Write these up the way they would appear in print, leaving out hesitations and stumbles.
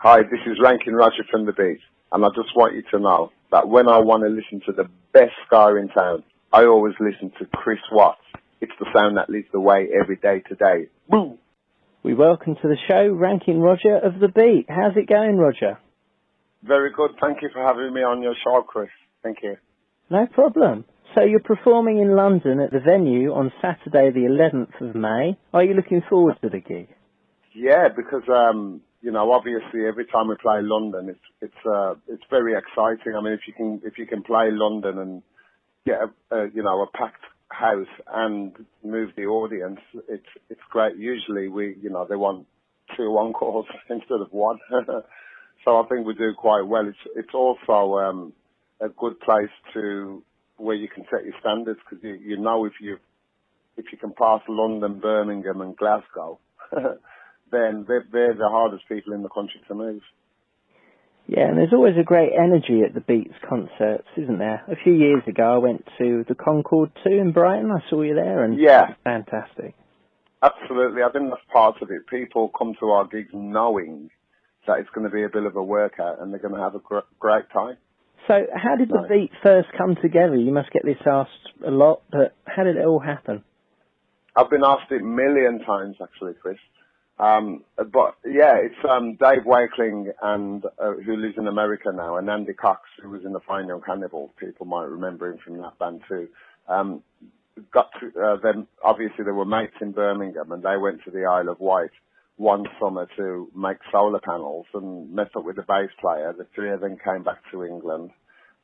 Hi, this is Rankin Roger from The Beat, and I just want you to know that when I want to listen to the best ska in town, I always listen to Chris Watts. It's the sound that leads the way every day today. Boom! We welcome to the show Rankin Roger of The Beat. How's it going, Roger? Very good. Thank you for having me on your show, Chris. Thank you. No problem. So you're performing in London at the venue on Saturday the 11th of May. Are you looking forward to the gig? Yeah, because obviously every time we play London, it's very exciting. I mean, if you can play London and get a packed house and move the audience, it's great. Usually they want 2 encores instead of 1. So I think we do quite well. It's also a good place where you can set your standards, because you know if you can pass London, Birmingham and Glasgow, then they're the hardest people in the country to move. Yeah, and there's always a great energy at the Beats concerts, isn't there? A few years ago I went to the Concorde 2 in Brighton. I saw you there, and yeah, fantastic. Absolutely. I think that's part of it. People come to our gigs knowing that it's going to be a bit of a workout and they're going to have a great time. So how did the Beat first come together? You must get this asked a lot, but how did it all happen? I've been asked it a million times, actually, Chris. But yeah, it's Dave Wakeling and who lives in America now, and Andy Cox, who was in the Fine Young Cannibals. People might remember him from that band too. Then obviously there were mates in Birmingham, and they went to the Isle of Wight one summer to make solar panels and met up with the bass player. The 3 of them came back to England,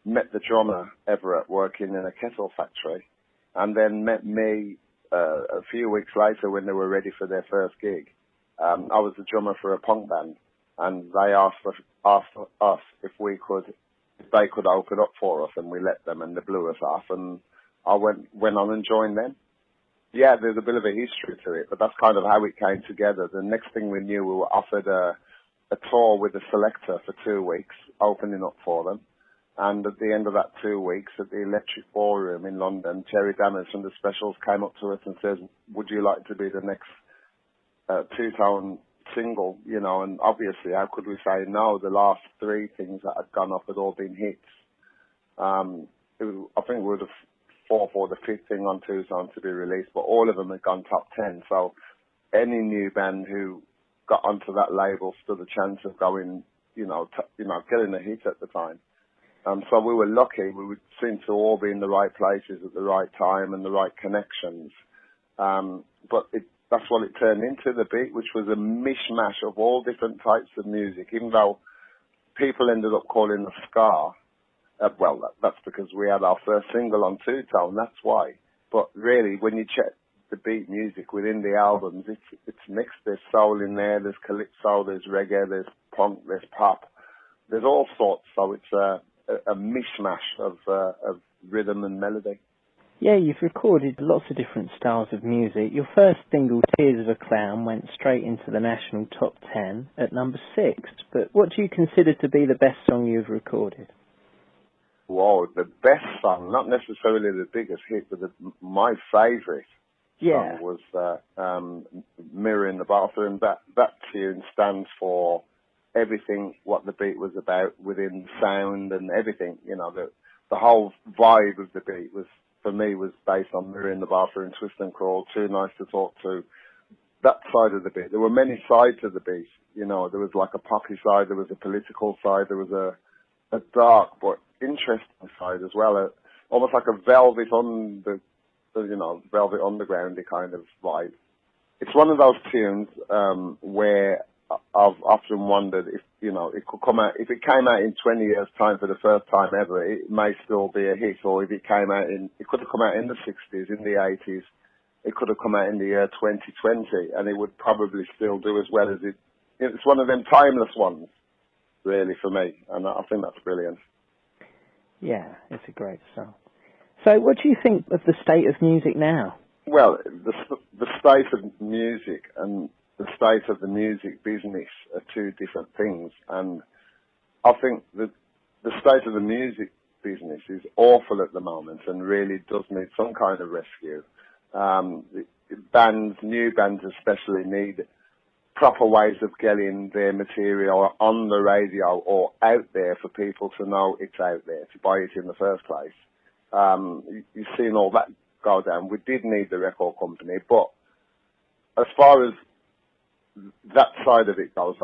met the drummer Everett working in a kettle factory, and then met me a few weeks later when they were ready for their first gig. I was the drummer for a punk band, and they asked us if they could open up for us, and we let them, and they blew us off, and I went on and joined them. Yeah, there's a bit of a history to it, but that's kind of how it came together. The next thing we knew, we were offered a tour with the Selector for 2 weeks, opening up for them. And at the end of that 2 weeks, at the Electric Ballroom in London, Terry Dammers from the Specials came up to us and says, "Would you like to be the next two-tone single?" And obviously, how could we say no? The last 3 things that had gone up had all been hits. I think we would have fought for the 5th thing on Tucson to be released, but all of them had gone top 10. So any new band who got onto that label stood a chance of going, getting a hit at the time. So we were lucky. We seemed to all be in the right places at the right time and the right connections. But that's what it turned into, The Beat, which was a mishmash of all different types of music, even though people ended up calling us ska. That's because we had our first single on two-tone, that's why. But really, when you check the Beat music within the albums, it's mixed. There's soul in there, there's calypso, there's reggae, there's punk, there's pop. There's all sorts, so it's a mishmash of rhythm and melody. Yeah, you've recorded lots of different styles of music. Your first single, Tears of a Clown, went straight into the national top 10 at number 6. But what do you consider to be the best song you've recorded? Whoa, the best song, not necessarily the biggest hit, but my favourite song was Mirror in the Bathroom. That tune stands for everything what the Beat was about within sound and everything. The whole vibe of the Beat for me was based on Mirror in the Bathroom, Twist and Crawl, Too Nice to Talk To. That side of the Beat. There were many sides to the Beat. There was like a poppy side, there was a political side, there was a dark but interesting side as well, almost like a Velvet Undergroundy kind of vibe. It's one of those tunes where I've often wondered if it could come out. If it came out in 20 years' time for the first time ever, it may still be a hit. Or if it could have come out in the 60s, in the 80s, it could have come out in the year 2020, and it would probably still do as well as it. It's one of them timeless ones, really, for me, and I think that's brilliant. Yeah, it's a great song. So what do you think of the state of music now? Well, the state of music and the state of the music business are 2 different things. And I think that the state of the music business is awful at the moment and really does need some kind of rescue. New bands especially need proper ways of getting their material on the radio or out there for people to know it's out there, to buy it in the first place. You've seen all that go down. We did need the record company, but as far as that side of it goes,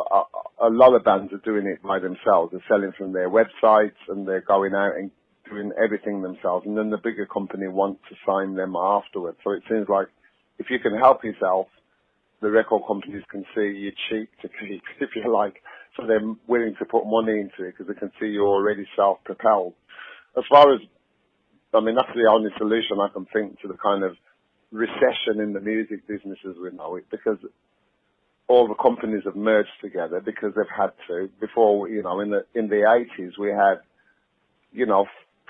a lot of bands are doing it by themselves. They're selling from their websites and they're going out and doing everything themselves, and then the bigger company wants to sign them afterwards. So it seems like if you can help yourself, the record companies can see you're cheap to keep, if you like, so they're willing to put money into it because they can see you're already self-propelled. As far as, I mean, that's the only solution I can think to the kind of recession in the music business as we know it, because all the companies have merged together because they've had to. Before, in the 80s, we had,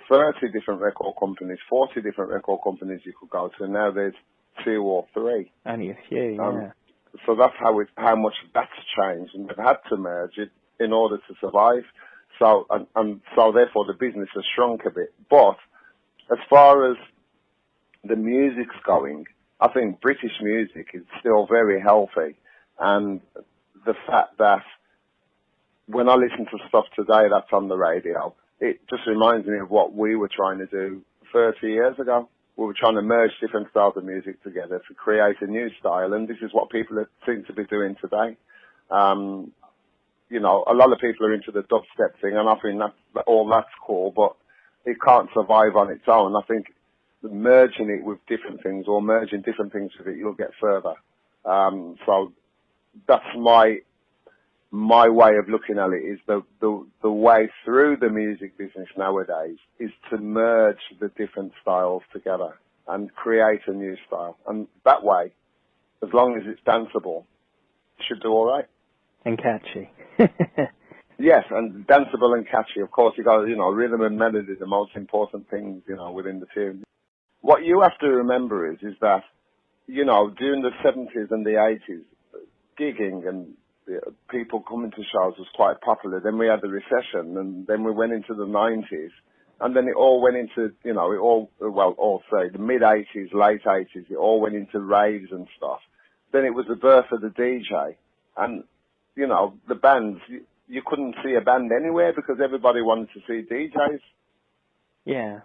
30 different record companies, 40 different record companies you could go to, and now there's 2 or 3. Only a few, yeah. So that's how much that's changed, and they've had to merge it in order to survive. So so therefore the business has shrunk a bit. But as far as the music's going, I think British music is still very healthy, and the fact that when I listen to stuff today that's on the radio, it just reminds me of what we were trying to do 30 years ago. We were trying to merge different styles of music together to create a new style, and this is what people seem to be doing today. A lot of people are into the dubstep thing, and I think that's cool, but it can't survive on its own. I think merging it with different things, or merging different things with it, you'll get further. So that's my way of looking at it, is the way through the music business nowadays is to merge the different styles together and create a new style. And that way, as long as it's danceable, it should do all right. And catchy. Yes, and danceable and catchy. Of course, you got, rhythm and melody, the most important things, within the tune. What you have to remember is that, during the 70s and the 80s, gigging and people coming to shows was quite popular. Then we had the recession, and then we went into the 90s, and then it all went into, the mid-80s, late 80s, it all went into raves and stuff. Then it was the birth of the DJ, and, the bands, you couldn't see a band anywhere because everybody wanted to see DJs. Yeah.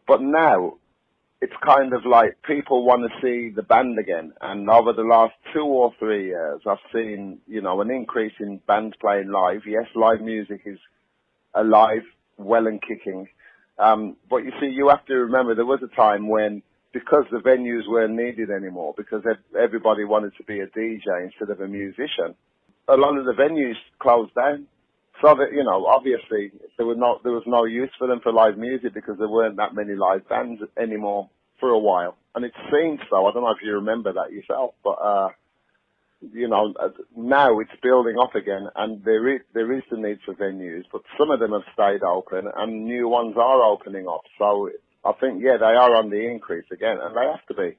But now, it's kind of like people want to see the band again. And over the last 2 or 3 years, I've seen, an increase in bands playing live. Yes, live music is alive, well and kicking. But you see, you have to remember there was a time when, because the venues weren't needed anymore, because everybody wanted to be a DJ instead of a musician, a lot of the venues closed down. So that, obviously there was no use for them for live music because there weren't that many live bands anymore for a while. And it seems so. I don't know if you remember that yourself, but, now it's building up again, and there is the need for venues, but some of them have stayed open and new ones are opening up. So I think, they are on the increase again, and they have to be.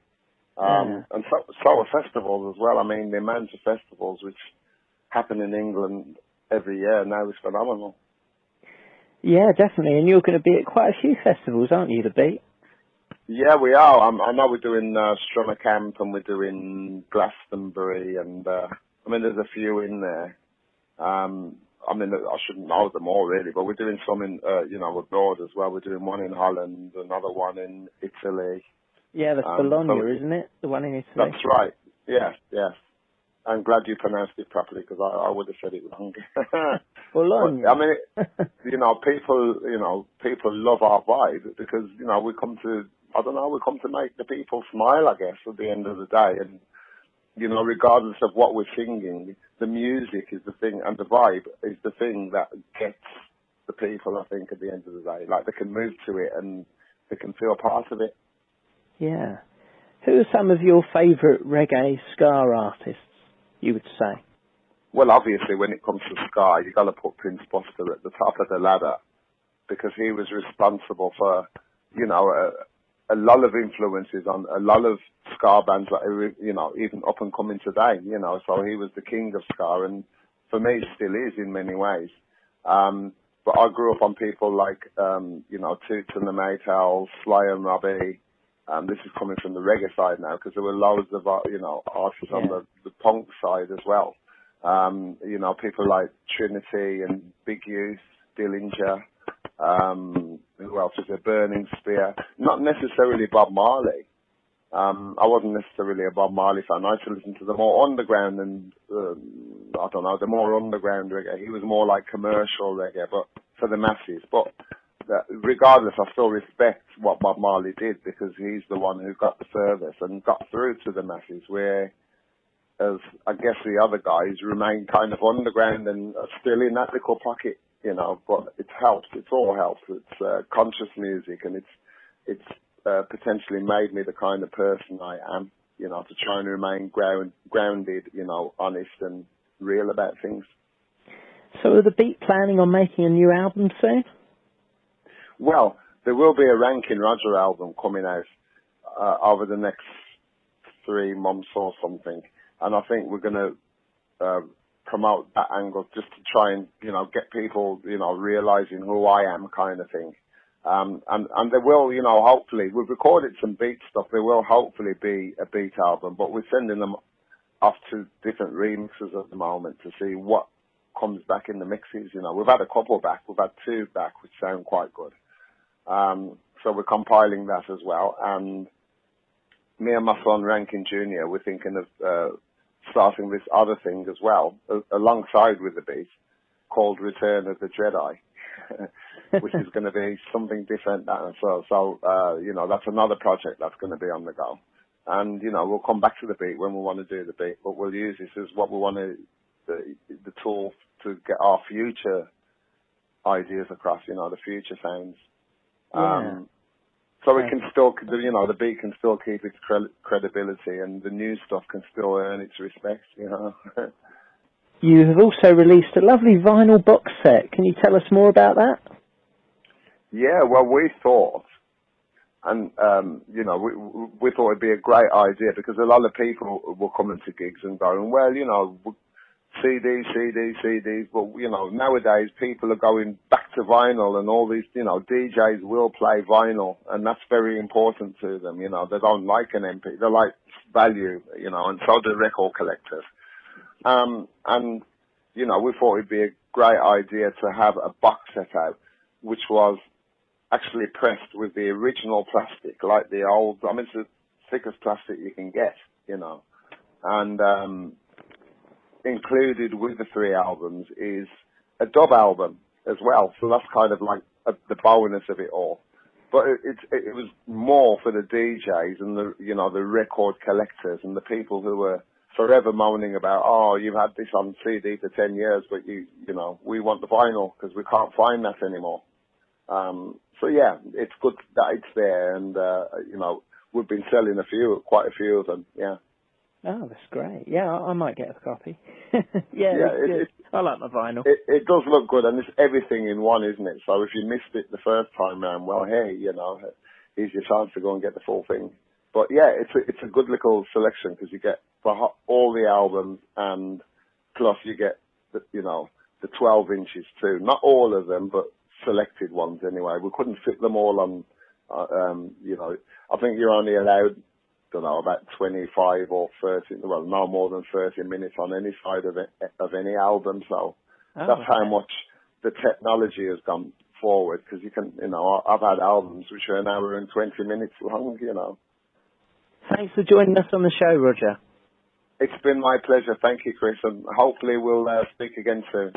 And so are festivals as well. I mean, the amount of festivals which happen in England every year now is phenomenal. Yeah, definitely. And you're going to be at quite a few festivals, aren't you, The Beat? Yeah, we are. I know we're doing Strummer Camp, and we're doing Glastonbury, and there's a few in there. I shouldn't know them all really, but we're doing some in, abroad as well. We're doing one in Holland, another one in Italy. Yeah, that's Bologna, isn't it? The one in Italy. That's right. Yes. I'm glad you pronounced it properly because I would have said it wrong. Bologna. People love our vibe because, we come to make the people smile, I guess, at the end of the day. And, regardless of what we're singing, the music is the thing, and the vibe is the thing that gets the people, I think, at the end of the day. Like, they can move to it and they can feel part of it. Yeah. Who are some of your favourite reggae ska artists, you would say? Well, obviously, when it comes to ska, you've got to put Prince Buster at the top of the ladder because he was responsible for, a lot of influences on a lot of ska bands that are, even up and coming today, so he was the king of ska, and for me, still is in many ways. But I grew up on people like, Toots and the Maytals, Sly and Robbie, This is coming from the reggae side now, because there were loads of, artists on the punk side as well. People like Trinity and Big Youth, Dillinger, who else was there? Burning Spear. Not necessarily Bob Marley. I wasn't necessarily a Bob Marley fan. I used to listen to the more underground and, the more underground reggae. He was more like commercial reggae, but for the masses. But regardless, I still respect what Bob Marley did, because he's the one who got the furthest and got through to the masses, where, as I guess the other guys remain kind of underground and are still in that little pocket, but it helps. It's all helps. It's conscious music, and it's potentially made me the kind of person I am, to try and remain grounded, honest and real about things. So are the Beat planning on making a new album soon? Well, there will be a Rankin Roger album coming out over the next 3 months or something, and I think we're going to promote that angle just to try and, get people, realising who I am, kind of thing. And there will, hopefully, we've recorded some beat stuff. There will hopefully be a beat album, but we're sending them off to different remixes at the moment to see what comes back in the mixes. We've had a couple back. We've had 2 back, which sound quite good. So we're compiling that as well. And me and my son Rankin Jr., we're thinking of starting this other thing as well, alongside with the beat, called Return of the Jedi. Which is going to be something different as well. So, that's another project that's going to be on the go. And, we'll come back to the beat when we want to do the beat, but we'll use this as what we want to, the tool to get our future ideas across, the future sounds. So it can still, the beat can still keep its credibility, and the new stuff can still earn its respect, You have also released a lovely vinyl box set. Can you tell us more about that? Yeah, well, we thought, and, we thought it'd be a great idea, because a lot of people were coming to gigs and going, well, CDs, but, nowadays people are going back to vinyl, and all these, DJs will play vinyl, and that's very important to them, they don't like an MP, they like value, and so do record collectors. And, we thought it'd be a great idea to have a box set out, which was actually pressed with the original plastic, like the old, it's the thickest plastic you can get, and included with the 3 albums is a dub album as well, so that's kind of like the bonus of it all. But it was more for the DJs and the record collectors and the people who were forever moaning about, you've had this on CD for 10 years, but we want the vinyl because we can't find that anymore. So yeah, it's good that it's there, and we've been selling quite a few of them. Yeah. Oh, that's great. Yeah, I might get a copy. I like my vinyl. It does look good, and it's everything in one, isn't it? So if you missed it the first time round, well, hey, here's your chance to go and get the full thing. But yeah, it's a good little selection, because you get all the albums, and plus you get the 12 inches too. Not all of them, but selected ones anyway. We couldn't fit them all on. I think you're only allowed, about 25 or 30. Well, no more than 30 minutes on any side of any album. So that's how much the technology has gone forward. Because you can, I've had albums which are an hour and 20 minutes long. Thanks for joining us on the show, Roger. It's been my pleasure. Thank you, Chris, and hopefully we'll speak again soon.